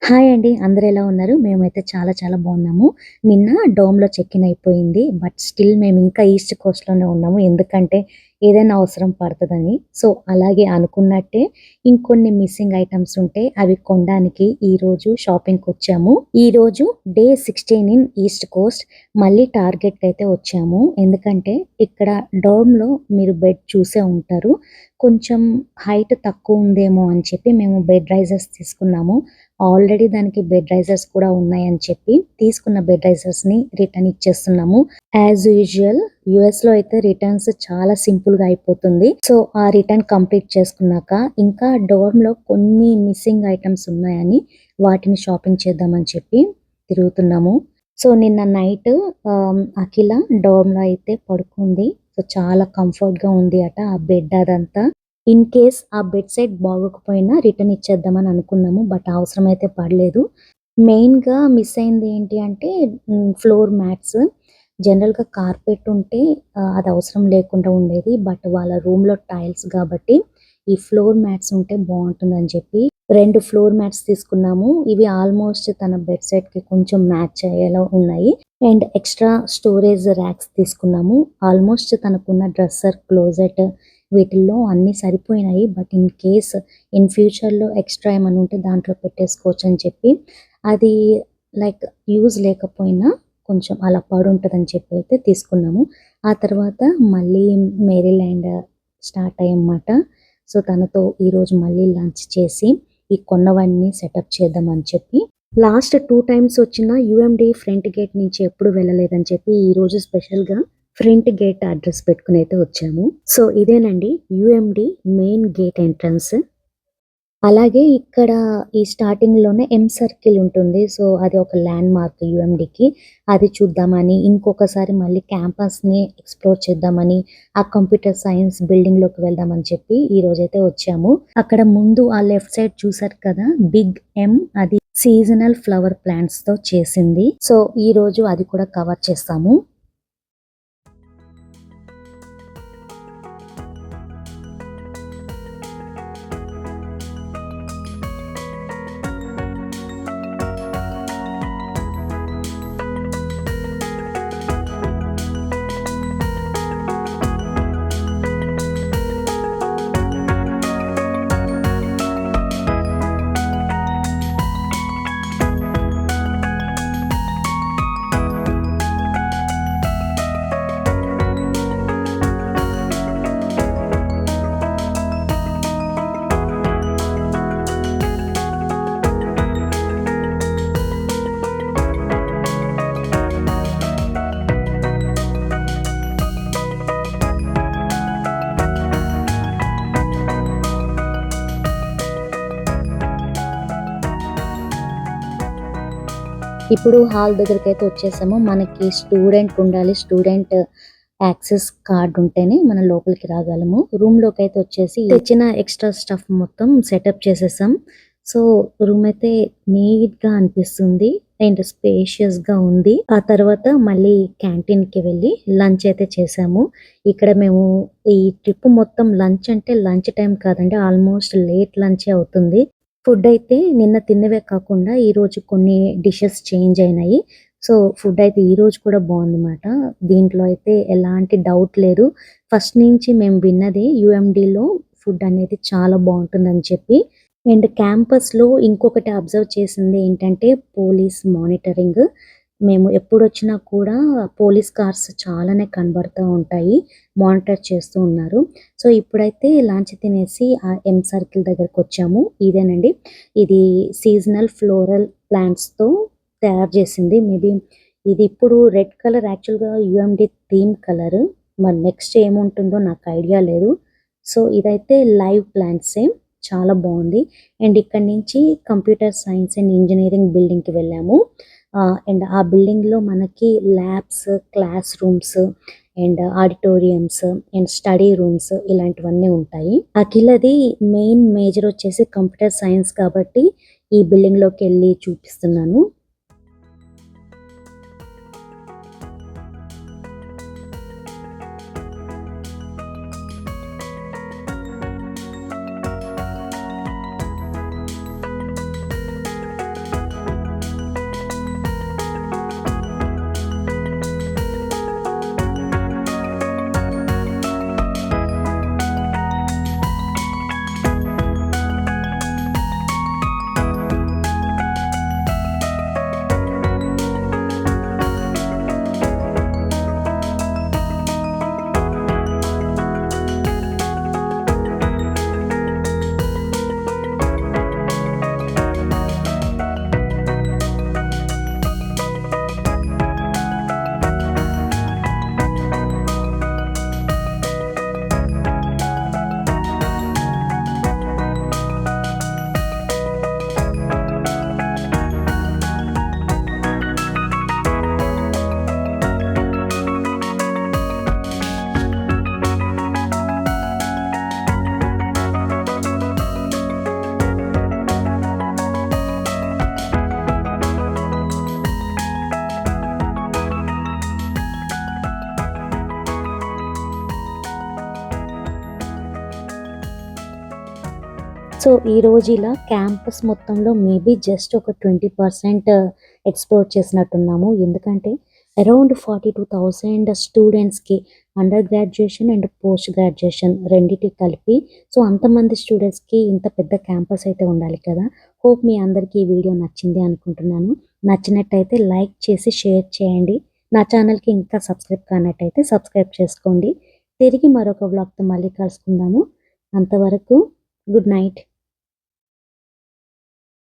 Hi అండి. అందరూ ఎలా ఉన్నారు? మేమైతే చాలా చాలా బాగున్నాము. నిన్న డోమ్‌లో చెక్-ఇన్ అయిపోయింది. బట్ స్టిల్ మేమింకా ఈస్ట్ కోస్ట్‌లోనే ఉన్నాము. ఎందుకంటే ఏదైనా అవసరం పడతదని. సో, అలాగే అనుకున్నట్టే ఇంకొన్ని మిస్సింగ్ ఐటెమ్స్ ఉంటే అవి కొనడానికి ఈరోజు షాపింగ్‌కొచ్చాము. ఈరోజు డే 16 ఇన్ ఈస్ట్ కోస్ట్. మళ్ళీ టార్గెట్‌కయితే వచ్చాము. ఎందుకంటే ఇక్కడ డోమ్‌లో మీరు బెడ్ చూసే ఉంటారు. కొంచెం హైట్ తక్కువుందేమో అని చెప్పి మేము బెడ్ రైజర్స్ తీసుకున్నాము. ఆల్రెడీ దానికి బెడ్ రైజర్స్ కూడా ఉన్నాయని చెప్పి తీసుకున్న బెడ్ రైజర్స్‌ని రిటర్న్ ఇచ్చేస్తున్నాము. యాజ్ యూజువల్ యూఎస్‌లో అయితే రిటర్న్స్ చాలా సింపుల్‌గా అయిపోతుంది. సో, ఆ రిటర్న్ కంప్లీట్ చేసుకున్నాక ఇంకా డోర్మ్‌లో కొన్ని మిస్సింగ్ ఐటెమ్స్ ఉన్నాయని వాటిని షాపింగ్ చేద్దామని చెప్పి తిరుగుతున్నాము. సో, నిన్న నైట్ అఖిల డోర్మ్‌లో అయితే పడుకుంది. సో, చాలా కంఫర్ట్‌గా ఉంది అట ఆ బెడ్ అదంతా. ఇన్ కేస్ ఆ బెడ్ సెట్ బాగోకపోయినా రిటర్న్ ఇచ్చేద్దామని అనుకున్నాము. బట్ అవసరం అయితే పడలేదు. మెయిన్‌గా మిస్ అయింది ఏంటి అంటే ఫ్లోర్ మ్యాట్స్. జనరల్‌గా కార్పెట్ ఉంటే అది అవసరం లేకుండా ఉండేది. బట్ వాళ్ళ రూమ్‌లో టైల్స్ కాబట్టి ఈ ఫ్లోర్ మ్యాట్స్ ఉంటే బావుంటుందని చెప్పి 2 ఫ్లోర్ మ్యాట్స్ తీసుకున్నాము. ఇవి ఆల్మోస్ట్ తన బెడ్ సెట్‌కి కొంచెం మ్యాచ్ అయ్యేలా ఉన్నాయి. అండ్ ఎక్స్‌ట్రా స్టోరేజ్ ర్యాక్స్ తీసుకున్నాము. ఆల్మోస్ట్ తనకున్న డ్రెస్సర్, క్లోజెట్ వీటిల్లో అన్నీ సరిపోయినాయి. బట్ ఇన్ కేస్ ఇన్ ఫ్యూచర్‌లో ఎక్స్‌ట్రా ఏమన్నా ఉంటే దాంట్లో పెట్టేసుకోవచ్చని చెప్పి అది లైక్ యూజ్ లేకపోయినా కొంచెం అలా పడుంటదని చెప్పి అయితే తీసుకున్నాము. ఆ తర్వాత మళ్ళీ మేరీల్యాండ్ స్టార్ట్ అయ్యామన్నమాట. సో, తనతో ఈరోజు మళ్ళీ లంచ్ చేసి ఈ కొన్నవన్నీ సెటప్ చేద్దామని చెప్పి లాస్ట్ 2 టైమ్స్ వచ్చిన యూఎండీ ఫ్రంట్ గేట్ నుంచి ఎప్పుడు వెళ్ళలేదని చెప్పి ఈరోజు స్పెషల్‌గా ఫ్రంట్ గేట్ అడ్రస్ పెట్టుకొని అయితే వచ్చాము. సో, ఇదేనండి యూఎండీ మెయిన్ గేట్ ఎంట్రన్స్. అలాగే ఇక్కడ ఈ స్టార్టింగ్‌లోనే ఎమ్ సర్కిల్ ఉంటుంది. సో, అది ఒక ల్యాండ్ మార్క్ యూఎండీకి. అది చూద్దామని, ఇంకొకసారి మళ్ళీ క్యాంపస్‌ని ఎక్స్‌ప్లోర్ చేద్దామని, ఆ కంప్యూటర్ సైన్స్ బిల్డింగ్‌లోకి వెళ్దామని చెప్పి ఈరోజైతే వచ్చాము. అక్కడ ముందు ఆ లెఫ్ట్ సైడ్ చూసారు కదా! బిగ్ ఎమ్ అది సీజనల్ ఫ్లవర్ ప్లాంట్స్‌తో చేసింది. సో, ఈరోజు అది కూడా కవర్ చేస్తాము. ఇప్పుడు హాల్ దగ్గరికైతే వచ్చేసాము. మనకి స్టూడెంట్ ఉండాలి. స్టూడెంట్ యాక్సెస్ కార్డ్ ఉంటేనే మనం లోపలికి రాగలము. రూమ్‌లోకైతే వచ్చేసి తెచ్చిన ఎక్స్‌ట్రా స్టఫ్ మొత్తం సెటప్ చేసేసాం. సో, రూమ్ అయితే నీట్‌గా అనిపిస్తుంది. అండ్ స్పేషియస్‌గా ఉంది. ఆ తర్వాత మళ్ళీ క్యాంటీన్‌కి వెళ్ళి లంచ్ అయితే చేసాము. ఇక్కడ మేము ఈ ట్రిప్ మొత్తం లంచ్ అంటే లంచ్ టైమ్ కాదండి. ఆల్మోస్ట్ లేట్ లంచే అవుతుంది. ఫుడ్ అయితే నిన్న తిన్నవే కాకుండా ఈరోజు కొన్ని డిషెస్ చేంజ్ అయినాయి. సో, ఫుడ్ అయితే ఈరోజు కూడా బావుందన్నమాట. దీంట్లో అయితే ఎలాంటి డౌట్ లేదు. ఫస్ట్ నుంచి మేము విన్నది యూఎండీలో ఫుడ్ అనేది చాలా బావుంటుందని చెప్పి. అండ్ క్యాంపస్‌లో ఇంకొకటి అబ్జర్వ్ చేసింది ఏంటంటే పోలీస్ మానిటరింగ్. మేము ఎప్పుడొచ్చినా కూడా పోలీస్ కార్స్ చాలానే కనబడతా ఉంటాయి. మానిటర్ చేస్తూ ఉన్నారు. సో, ఇప్పుడైతే లంచ్ తినేసి ఆ ఎమ్ సర్కిల్ దగ్గరకొచ్చాము. ఇదేనండి. ఇది సీజనల్ ఫ్లోరల్ ప్లాంట్స్‌తో తయారు చేసింది. మేబీ ఇది ఇప్పుడు రెడ్ కలర్ యాక్చువల్‌గా యూఎండీ థీమ్ కలర్. మరి నెక్స్ట్ ఏముంటుందో నాకు ఐడియా లేదు. సో, ఇదైతే లైవ్ ప్లాంట్సే. చాలా బావుంది. అండ్ ఇక్కడి నుంచి కంప్యూటర్ సైన్స్ అండ్ ఇంజినీరింగ్ బిల్డింగ్‌కి వెళ్ళాము. అండ్ ఆ బిల్డింగ్‌లో మనకి labs, class rooms and auditoriums and study rooms ఇలాంటివన్నీ ఉంటాయి. అఖిలది మెయిన్ మేజర్ వచ్చేసి కంప్యూటర్ సైన్స్ కాబట్టి ఈ బిల్డింగ్‌లోకెళ్ళి చూపిస్తున్నాను. సో, ఈరోజు ఇలా క్యాంపస్ మొత్తంలో మేబీ జస్ట్ ఒక 20% ఎక్స్‌ప్లోర్ చేసినట్టున్నాము. ఎందుకంటే అరౌండ్ 42,000 స్టూడెంట్స్‌కి under graduation and post graduation రెండిటికి కలిపి సో, అంతమంది స్టూడెంట్స్‌కి ఇంత పెద్ద క్యాంపస్ అయితే ఉండాలి కదా! హోప్ మీ అందరికీ ఈ వీడియో నచ్చింది అనుకుంటున్నాను. నచ్చినట్టయితే లైక్ చేసి షేర్ చేయండి. నా ఛానల్‌కి ఇంకా సబ్స్క్రైబ్ కానట్టయితే సబ్స్క్రైబ్ చేసుకోండి. తిరిగి మరొక వ్లాగ్‌తో మళ్ళీ కలుసుకుందాము. అంతవరకు గుడ్ నైట్.